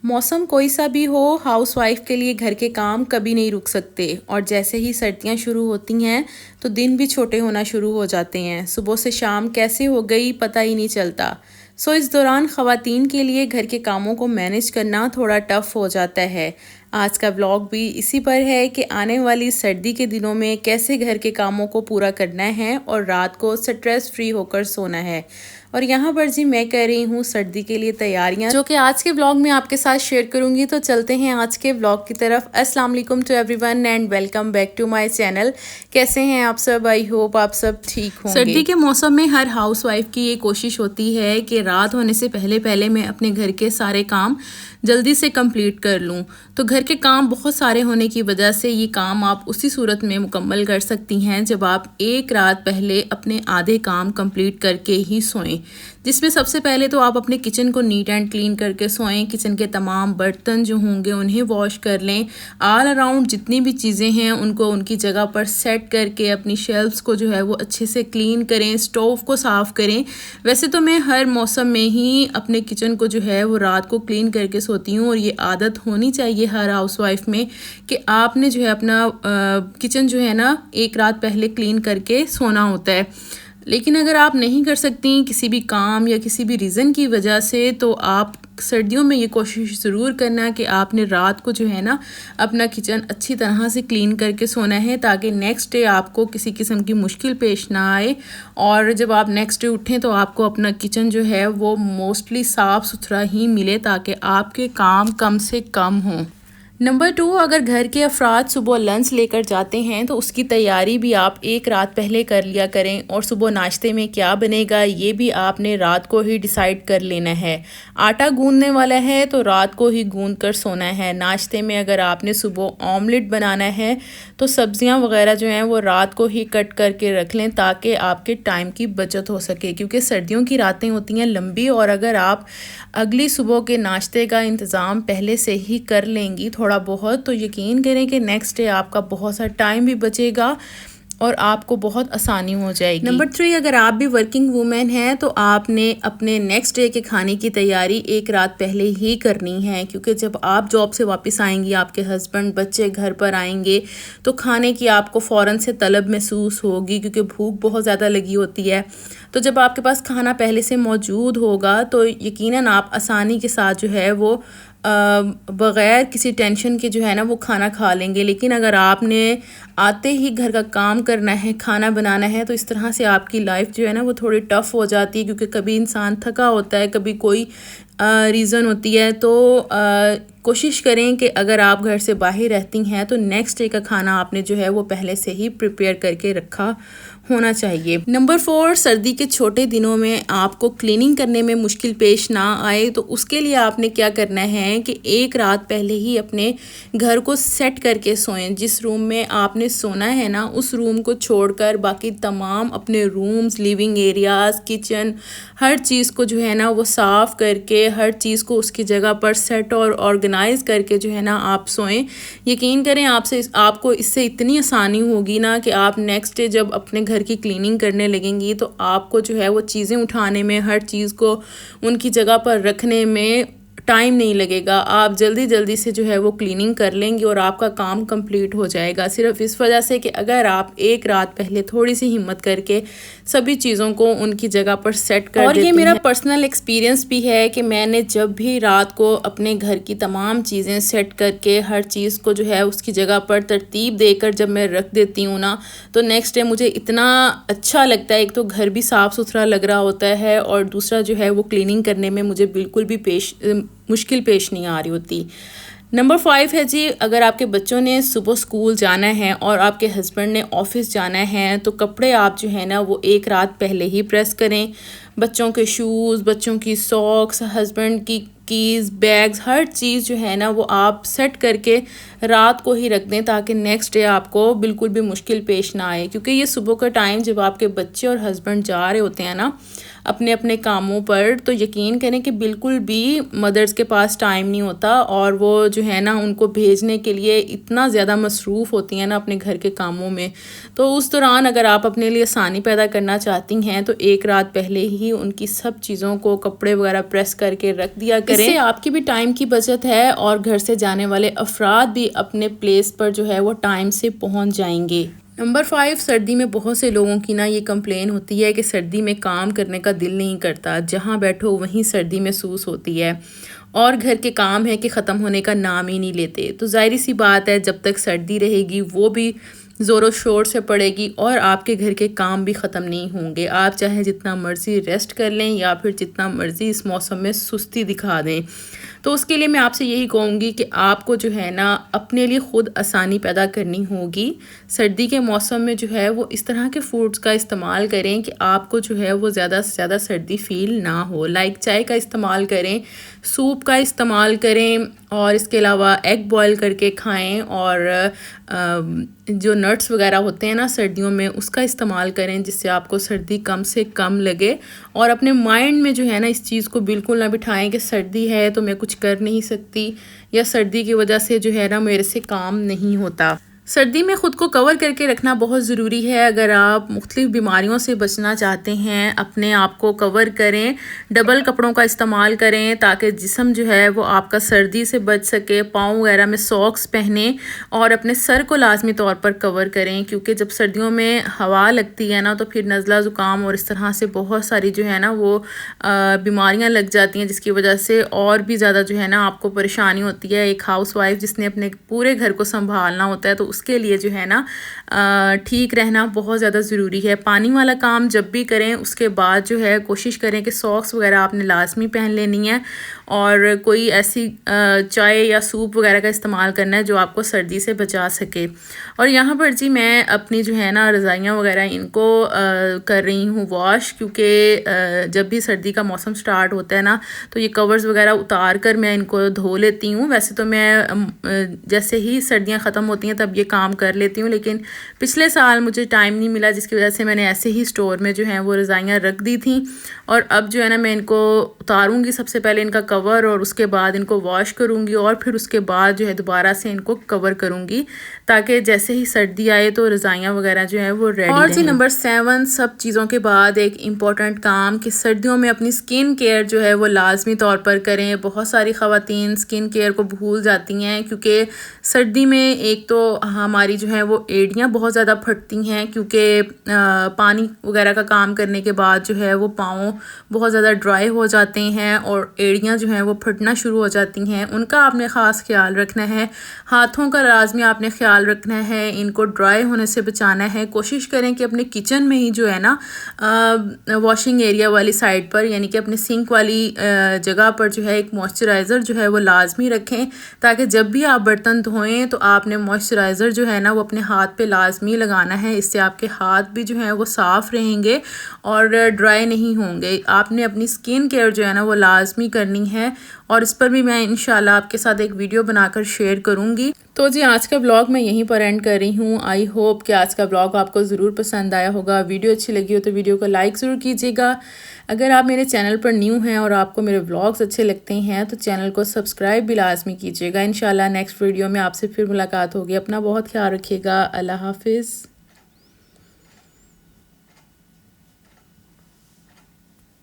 मौसम कोई सा भी हो, हाउसवाइफ के लिए घर के काम कभी नहीं रुक सकते। और जैसे ही सर्दियां शुरू होती हैं तो दिन भी छोटे होना शुरू हो जाते हैं। सुबह से शाम कैसे हो गई पता ही नहीं चलता। इस दौरान ख़वातीन के लिए घर के कामों को मैनेज करना थोड़ा टफ हो जाता है। आज का व्लॉग भी इसी पर है कि आने वाली सर्दी के दिनों में कैसे घर के कामों को पूरा करना है और रात को स्ट्रेस फ्री होकर सोना है। और यहाँ पर जी मैं कर रही हूँ सर्दी के लिए तैयारियाँ, जो कि आज के व्लॉग में आपके साथ शेयर करूँगी। तो चलते हैं आज के व्लॉग की तरफ। अस्सलाम वालेकुम to everyone and welcome back to my channel. कैसे हैं आप सब? आई होप आप सब ठीक होंगे। सर्दी के मौसम में हर हाउसवाइफ की ये कोशिश होती है कि रात होने से पहले पहले मैं अपने घर के सारे काम जल्दी से कंप्लीट कर लूँ। तो घर के काम बहुत सारे होने की वजह से ये काम आप उसी सूरत में मुकम्मल कर सकती हैं जब आप एक रात पहले अपने आधे काम कंप्लीट करके ही सोएं। जिसमें सबसे पहले तो आप अपने किचन को नीट एंड क्लीन करके सोएं। किचन के तमाम बर्तन जो होंगे उन्हें वॉश कर लें। ऑल अराउंड जितनी भी चीज़ें हैं उनको उनकी जगह पर सेट करके अपनी शेल्फ्स को जो है वो अच्छे से क्लीन करें। स्टोव को साफ़ करें। वैसे तो मैं हर मौसम में ही अपने किचन को जो है वो रात को क्लीन करके सोती हूँ और ये आदत होनी चाहिए हर हाउसवाइफ में कि आपने जो है अपना किचन जो है ना एक रात पहले क्लीन करके सोना होता है। लेकिन अगर आप नहीं कर सकती किसी भी काम या किसी भी रीज़न की वजह से, तो आप सर्दियों में ये कोशिश ज़रूर करना कि आपने रात को जो है ना अपना किचन अच्छी तरह से क्लीन करके सोना है, ताकि नेक्स्ट डे आपको किसी किस्म की मुश्किल पेश ना आए। और जब आप नेक्स्ट डे उठें तो आपको अपना किचन जो है वो मोस्टली साफ़ सुथरा ही मिले, ताकि आपके काम कम से कम हों। नंबर 2, अगर घर के अफराद सुबह लंच लेकर जाते हैं तो उसकी तैयारी भी आप एक रात पहले कर लिया करें। और सुबह नाश्ते में क्या बनेगा ये भी आपने रात को ही डिसाइड कर लेना है। आटा गूंदने वाला है तो रात को ही गूंद कर सोना है। नाश्ते में अगर आपने सुबह ऑमलेट बनाना है तो सब्जियां वगैरह जो हैं वो रात को ही कट करके रख लें, ताकि आपके टाइम की बचत हो सके। क्योंकि सर्दियों की रातें होती हैं लंबी, और अगर आप अगली सुबह के नाश्ते का इंतज़ाम पहले से ही कर लेंगी थोड़ा बहुत, तो यकीन करें कि नेक्स्ट डे आपका बहुत सा टाइम भी बचेगा और आपको बहुत आसानी हो जाएगी। नंबर 3, अगर आप भी वर्किंग वूमेन हैं तो आपने अपने नेक्स्ट डे के खाने की तैयारी एक रात पहले ही करनी है। क्योंकि जब आप जॉब से वापस आएंगी, आपके हस्बैंड बच्चे घर पर आएंगे तो खाने की आपको फ़ौरन से तलब महसूस होगी, क्योंकि भूख बहुत ज़्यादा लगी होती है। तो जब आपके पास खाना पहले से मौजूद होगा तो यकीनन आप आसानी के साथ जो है वो बग़ैर किसी टेंशन के जो है ना वो खाना खा लेंगे। लेकिन अगर आपने आते ही घर का काम करना है, खाना बनाना है, तो इस तरह से आपकी लाइफ जो है ना वो थोड़ी टफ़ हो जाती है। क्योंकि कभी इंसान थका होता है, कभी कोई रीज़न होती है। तो कोशिश करें कि अगर आप घर से बाहर रहती हैं तो नेक्स्ट डे का खाना आपने जो है वो पहले से ही प्रिपेयर करके रखा होना चाहिए। नंबर 4, सर्दी के छोटे दिनों में आपको क्लीनिंग करने में मुश्किल पेश ना आए तो उसके लिए आपने क्या करना है कि एक रात पहले ही अपने घर को सेट करके सोएं। जिस रूम में आपने सोना है ना उस रूम को छोड़कर बाकी तमाम अपने रूम्स, लिविंग एरियाज़, किचन, हर चीज़ को जो है ना वो साफ़ करके हर चीज़ को उसकी जगह पर सेट और ऑर्गेनाइज़ करके जो है ना आप सोएं। यकीन करें आपको इससे इतनी आसानी होगी ना कि आप नेक्स्ट डे जब अपने घर की क्लीनिंग करने लगेंगी तो आपको जो है वो चीज़ें उठाने में, हर चीज़ को उनकी जगह पर रखने में टाइम नहीं लगेगा। आप जल्दी जल्दी से जो है वो क्लीनिंग कर लेंगे और आपका काम कंप्लीट हो जाएगा। सिर्फ इस वजह से कि अगर आप एक रात पहले थोड़ी सी हिम्मत करके सभी चीज़ों को उनकी जगह पर सेट कर देती हैं। और ये मेरा पर्सनल एक्सपीरियंस भी है कि मैंने जब भी रात को अपने घर की तमाम चीज़ें सेट करके हर चीज़ को जो है उसकी जगह पर तरतीब देकर जब मैं रख देती हूँ ना, तो नेक्स्ट डे मुझे इतना अच्छा लगता है। एक तो घर भी साफ़ सुथरा लग रहा होता है और दूसरा जो है वो क्लीनिंग करने में मुझे बिल्कुल भी मुश्किल पेश नहीं आ रही होती। नंबर 5 है जी, अगर आपके बच्चों ने सुबह स्कूल जाना है और आपके हस्बैंड ने ऑफिस जाना है तो कपड़े आप जो है ना वो एक रात पहले ही प्रेस करें। बच्चों के शूज़, बच्चों की सॉक्स, हस्बैंड की कीज़, बैग्स, हर चीज़ जो है ना वो आप सेट करके रात को ही रख दें, ताकि नेक्स्ट डे आपको बिल्कुल भी मुश्किल पेश ना आए। क्योंकि ये सुबह का टाइम जब आपके बच्चे और हस्बैंड जा रहे होते हैं ना, अपने अपने कामों पर, तो यकीन करें कि बिल्कुल भी मदर्स के पास टाइम नहीं होता और वो जो है ना उनको भेजने के लिए इतना ज़्यादा मसरूफ़ होती हैं ना अपने घर के कामों में। तो उस दौरान अगर आप अपने लिए आसानी पैदा करना चाहती हैं तो एक रात पहले ही उनकी सब चीज़ों को, कपड़े वगैरह प्रेस करके रख दिया करें। इससे आपकी भी टाइम की बचत है और घर से जाने वाले अफराद भी अपने प्लेस पर जो है वो टाइम से पहुंच जाएंगे। नंबर 5, सर्दी में बहुत से लोगों की ना ये कंप्लेन होती है कि सर्दी में काम करने का दिल नहीं करता, जहाँ बैठो वहीं सर्दी महसूस होती है और घर के काम है कि ख़त्म होने का नाम ही नहीं लेते। तो ज़ाहिर सी बात है, जब तक सर्दी रहेगी वो भी ज़ोरों शोर से पड़ेगी और आपके घर के काम भी ख़त्म नहीं होंगे। आप चाहे जितना मर्ज़ी रेस्ट कर लें या फिर जितना मर्ज़ी इस मौसम में सुस्ती दिखा दें। तो उसके लिए मैं आपसे यही कहूँगी कि आपको जो है ना अपने लिए ख़ुद आसानी पैदा करनी होगी। सर्दी के मौसम में जो है वो इस तरह के फूड्स का इस्तेमाल करें कि आपको जो है वो ज़्यादा से ज़्यादा सर्दी फ़ील ना हो। लाइक चाय का इस्तेमाल करें, सूप का इस्तेमाल करें और इसके अलावा एग बॉयल करके खाएं और जो नट्स वगैरह होते हैं ना सर्दियों में उसका इस्तेमाल करें, जिससे आपको सर्दी कम से कम लगे। और अपने माइंड में जो है ना इस चीज़ को बिल्कुल ना बिठाएं कि सर्दी है तो मैं कुछ कर नहीं सकती या सर्दी की वजह से जो है ना मेरे से काम नहीं होता। सर्दी में ख़ुद को कवर करके रखना बहुत ज़रूरी है। अगर आप मुख्तलिफ़ बीमारियों से बचना चाहते हैं, अपने आप को कवर करें, डबल कपड़ों का इस्तेमाल करें ताकि जिस्म जो है वो आपका सर्दी से बच सके। पाँव वगैरह में सॉक्स पहने और अपने सर को लाजमी तौर पर कवर करें, क्योंकि जब सर्दियों में हवा लगती है ना तो फिर नज़ला ज़ुकाम और इस तरह से बहुत सारी जो है ना वो बीमारियाँ लग जाती हैं, जिसकी वजह से और भी ज़्यादा जो है ना आपको परेशानी होती है। एक हाउसवाइफ जिसने अपने पूरे घर को संभालना होता है तो उसके लिए जो है ना ठीक रहना बहुत ज़्यादा ज़रूरी है। पानी वाला काम जब भी करें उसके बाद जो है कोशिश करें कि सॉक्स वगैरह आपने लाजमी पहन लेनी है और कोई ऐसी चाय या सूप वगैरह का इस्तेमाल करना है जो आपको सर्दी से बचा सके। और यहाँ पर जी मैं अपनी जो है ना रज़ाइयाँ वगैरह इनको कर रही हूँ वॉश, क्योंकि जब भी सर्दी का मौसम स्टार्ट होता है ना तो ये कवर्स वगैरह उतार कर मैं इनको धो लेती हूँ। वैसे तो मैं जैसे ही सर्दियाँ ख़त्म होती हैं तब ये काम कर लेती हूँ, लेकिन पिछले साल मुझे टाइम नहीं मिला जिसकी वजह से मैंने ऐसे ही स्टोर में जो है वो रज़ाइयाँ रख दी थी। और अब जो है ना मैं इनको उतारूँगी, सबसे पहले इनका कवर और उसके बाद इनको वॉश करूँगी और फिर उसके बाद जो है दोबारा से इनको कवर करूँगी ताकि जैसे ही सर्दी आए तो रज़ाइयाँ वगैरह जो है वो रेडी। और जी नंबर 7, सब चीज़ों के बाद एक इम्पॉर्टेंट काम कि सर्दियों में अपनी स्किन केयर जो है वो लाजमी तौर पर करें। बहुत सारी ख़वातीन स्किन केयर को भूल जाती हैं, क्योंकि सर्दी में एक तो हमारी जो है वो एड़ियाँ बहुत ज़्यादा फटती हैं, क्योंकि पानी वगैरह का काम करने के बाद जो है वो पाँव बहुत ज़्यादा ड्राई हो जाते हैं और एड़ियाँ जो हैं वो फटना शुरू हो जाती हैं। उनका आपने ख़ास ख्याल रखना है। हाथों का लाजमी आपने ख्याल रखना है, इनको ड्राई होने से बचाना है। कोशिश करें कि अपने किचन में ही जो है ना वॉशिंग एरिया वाली साइड पर, यानी कि अपने सिंक वाली जगह पर जो है एक मॉइस्चराइज़र जो है वो लाजमी रखें, ताकि जब भी आप बर्तन धोएं तो आपने मॉइस्चराइज़र जो है ना वो अपने हाथ पे लाजमी लगाना है। इससे आपके हाथ भी जो है वो साफ़ रहेंगे और ड्राई नहीं होंगे। आपने अपनी स्किन केयर जो है ना वो लाजमी करनी है और इस पर भी मैं इंशाल्लाह आपके साथ एक वीडियो बनाकर शेयर करूँगी। तो जी आज का ब्लॉग मैं यहीं पर एंड कर रही हूँ। आई होप कि आज का ब्लॉग आपको ज़रूर पसंद आया होगा। वीडियो अच्छी लगी हो तो वीडियो को लाइक ज़रूर कीजिएगा। अगर आप मेरे चैनल पर न्यू हैं और आपको मेरे व्लॉग्स अच्छे लगते हैं तो चैनल को सब्सक्राइब भी लाजमी कीजिएगा। इंशाल्लाह नेक्स्ट वीडियो में आपसे फिर मुलाकात होगी। अपना बहुत ख्याल रखिएगा। अल्लाह हाफिज़।